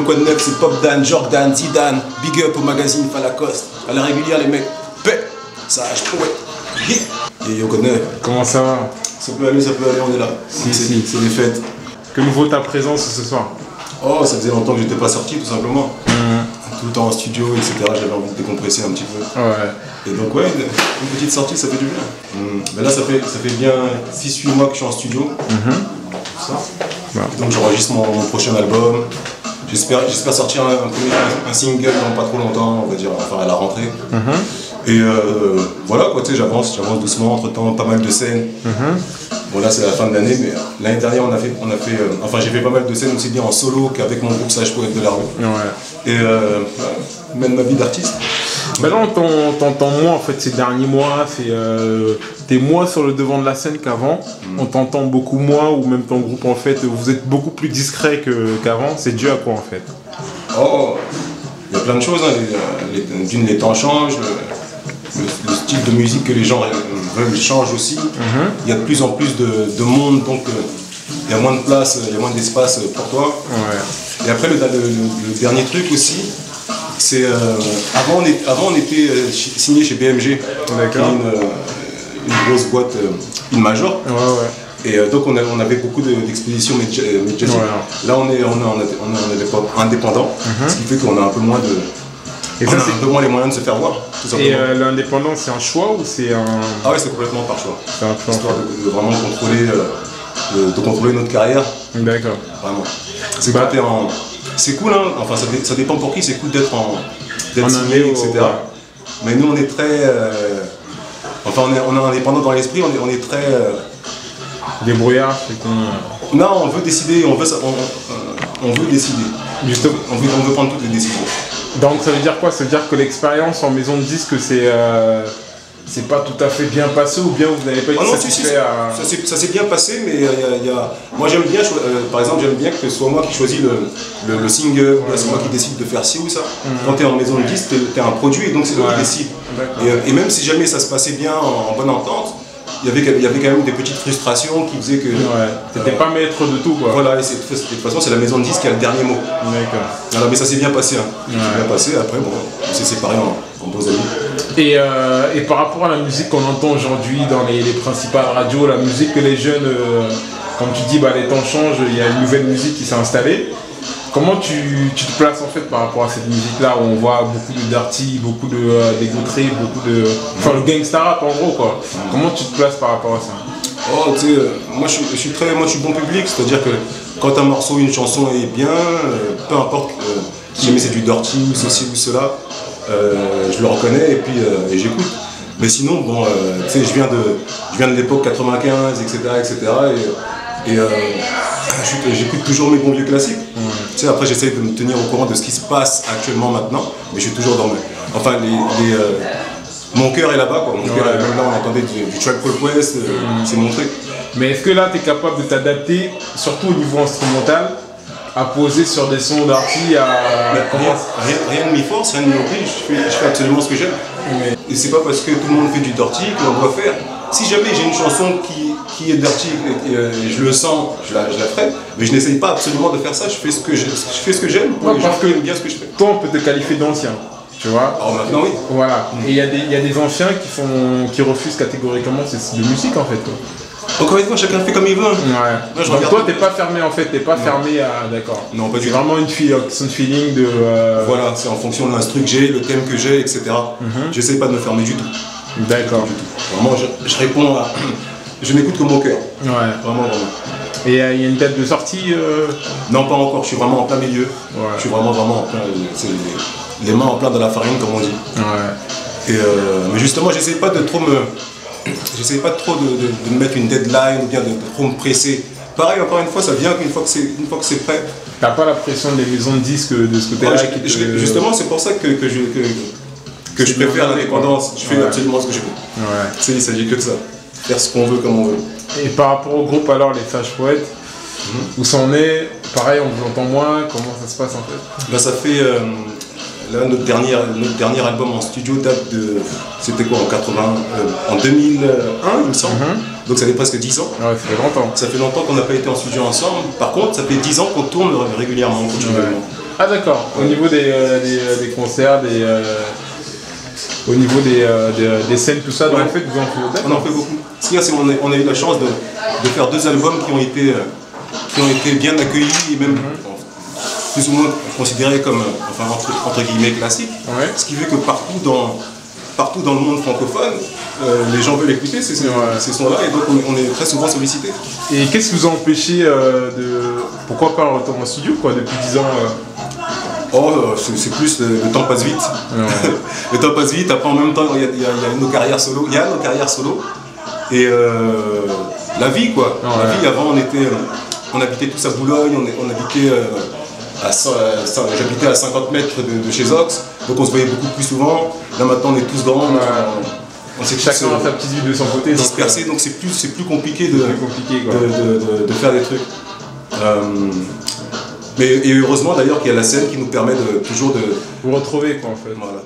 quoi de neuf, c'est Pop Dan, Jordan, Zidane, Big Up au magazine Falacoste. À la régulière, les mecs, paix, ça ouais. Yeah. Et on connaît. Comment ça va? Ça peut aller, on est là. Si. C'est les fêtes. Que nous vaut ta présence ce soir? Oh, ça faisait longtemps que j'étais pas sorti, tout simplement. Tout le temps en studio, etc. J'avais envie de décompresser un petit peu. Ouais. Et donc, ouais, une petite sortie, ça fait du bien. Mais là, ça fait bien 6-8 mois que je suis en studio. Ça. Ouais. Donc, j'enregistre mon prochain album. J'espère sortir un single dans pas trop longtemps, on va dire, enfin à la rentrée. Et voilà, quoi, tu sais, j'avance doucement, entre-temps, pas mal de scènes. Bon, là, c'est la fin de l'année, mais l'année dernière, enfin, j'ai fait pas mal de scènes aussi bien en solo qu'avec mon groupe Sage Poète de la rue. Ouais. Et mène ma vie d'artiste. Ben là, on t'entend moins en fait ces derniers mois. T'es moins sur le devant de la scène qu'avant. On t'entend beaucoup moins, ou même ton groupe en fait, vous êtes beaucoup plus discret qu'avant. C'est dû à quoi en fait? Oh, il y a plein de choses. Hein. Les temps changent. Le style de musique que les gens veulent change aussi. Il y a de plus en plus de monde, donc il y a moins de place, il y a moins d'espace pour toi. Ouais. Et après, le dernier truc aussi, c'est avant on était signé chez BMG, qui est une grosse boîte, une major. Et donc on avait beaucoup d'expositions médiatiques. Là on est indépendant, ce qui fait qu'on a un peu moins on a un peu moins les moyens de se faire voir. Et l'indépendance, c'est un choix ou c'est un... Ah ouais, c'est complètement par choix. C'est un choix. Histoire de vraiment contrôler notre carrière. D'accord. Vraiment. C'est cool, hein. Enfin ça dépend pour qui, c'est cool d'être signé, etc. Ouais. Mais nous on est très... Enfin on est indépendant dans l'esprit, on est très... Débrouillard, c'est qu'on... Non, on veut décider, on veut décider. Justement. On veut prendre toutes les décisions. Donc ça veut dire quoi? Ça veut dire que l'expérience en maison de disque, c'est pas tout à fait bien passé, ou bien vous n'avez pas été satisfait à... Ça s'est bien passé, mais moi j'aime bien, par exemple j'aime bien que ce soit moi qui choisis le single, c'est moi qui décide de faire ci ou ça. Quand tu es en maison de disque, tu es un produit, et donc c'est eux qui décident. Et même si jamais ça se passait bien en bonne entente, il y avait quand même des petites frustrations qui faisaient que... T'étais pas maître de tout, quoi. Voilà, et de toute façon c'est la maison de disque qui a le dernier mot. D'accord. Alors, mais ça s'est bien passé, hein. Ça s'est bien passé, après bon, on s'est séparés en beaux amis. Et par rapport à la musique qu'on entend aujourd'hui dans les principales radios, la musique que les jeunes, comme tu dis, les temps changent, il y a une nouvelle musique qui s'est installée. Comment tu te places en fait par rapport à cette musique-là, où on voit beaucoup de dirty, beaucoup de dégoûterie, beaucoup de... Enfin le gangsta rap en gros, quoi. Comment tu te places par rapport à ça? Oh, tu sais, moi je suis bon public, c'est-à-dire que quand un morceau, une chanson est bien, peu importe si jamais c'est du dirty ou ceci ou cela, je le reconnais et puis j'écoute. Mais sinon, bon, tu sais, je viens de l'époque 95, etc. Et j'écoute toujours mes bons vieux classiques. Tu sais, après j'essaie de me tenir au courant de ce qui se passe actuellement maintenant, mais je suis toujours dans enfin mon cœur est là-bas, quoi. Mon cœur est même là, on entendait du Tribe Called Quest, c'est mon truc. Mais est-ce que là tu es capable de t'adapter, surtout au niveau instrumental, à poser sur des sons d'arty, rien ne m'y force, rien ne m'y oblige, je fais absolument ce que j'aime. Et c'est pas parce que tout le monde fait du dirty qu'on doit faire. Si jamais j'ai une chanson qui est dirty et je le sens, je la ferai, mais je n'essaye pas absolument de faire ça, je fais ce que j'aime pour les gens qui aiment bien ce que je fais. Toi on peut te qualifier d'ancien, tu vois. Alors maintenant oui. Voilà. Et il y a des anciens qui refusent catégoriquement ce style de musique en fait, quoi. Encore une fois, chacun fait comme il veut. Donc toi t'es pas fermé en fait, t'es pas fermé à... D'accord. Non, pas du tout. C'est vraiment une feeling de... Voilà, c'est en fonction de l'instru que j'ai, le thème que j'ai, etc. J'essaie pas de me fermer du tout. D'accord. Vraiment, je réponds à... Je n'écoute que mon cœur. Vraiment. Et il y a une date de sortie Non, pas encore, je suis vraiment en plein milieu. Je suis vraiment en plein... les mains en plein dans la farine, comme on dit. Mais justement, j'essaie pas trop de me mettre une deadline ou bien de trop me presser. Pareil, encore une fois, ça vient une fois que c'est prêt. T'as pas la pression des maisons de disques de ce côté-là Justement, c'est pour ça que je préfère l'indépendance. Je fais absolument ce que je veux. Il s'agit que de ça. Faire ce qu'on veut comme on veut. Et par rapport au groupe, alors, les Sage Poètes, où ça en est? Pareil, on vous entend moins. Comment ça se passe en fait? Ça fait... Là, notre dernier album en studio date de... C'était quoi, en 2001, il me semble. Donc ça fait presque 10 ans. Ouais, ça fait longtemps. Ça fait longtemps qu'on n'a pas été en studio ensemble. Par contre, ça fait 10 ans qu'on tourne régulièrement, continuellement. Ah d'accord, au niveau des concerts, au niveau des scènes, tout ça, donc en fait vous en faites. On en fait beaucoup. Ce qu'il y a, c'est qu'on a eu la chance de faire 2 albums qui ont été bien accueillis et même plus ou moins considérés comme enfin, entre guillemets classiques. Ouais. Ce qui fait que partout dans le monde francophone, les gens veulent écouter ces sons-là et donc on est très souvent sollicité. Et qu'est-ce qui vous a empêché pourquoi pas un retour en studio quoi, depuis 10 ans c'est plus le temps passe vite. Ouais. Le temps passe vite, après en même temps il y a nos carrières solo. Il y a nos carrières solo. Et la vie quoi. Ouais. La vie avant on habitait tous à Boulogne, on habitait j'habitais à 50 mètres de chez Zox, donc on se voyait beaucoup plus souvent. Là maintenant on est tous grands. Ouais. On s'est chacun a sa petite vie de son côté. Dispersé, donc c'est plus compliqué de faire des trucs. Et heureusement d'ailleurs qu'il y a la scène qui nous permet toujours de vous retrouver quoi en fait. Voilà.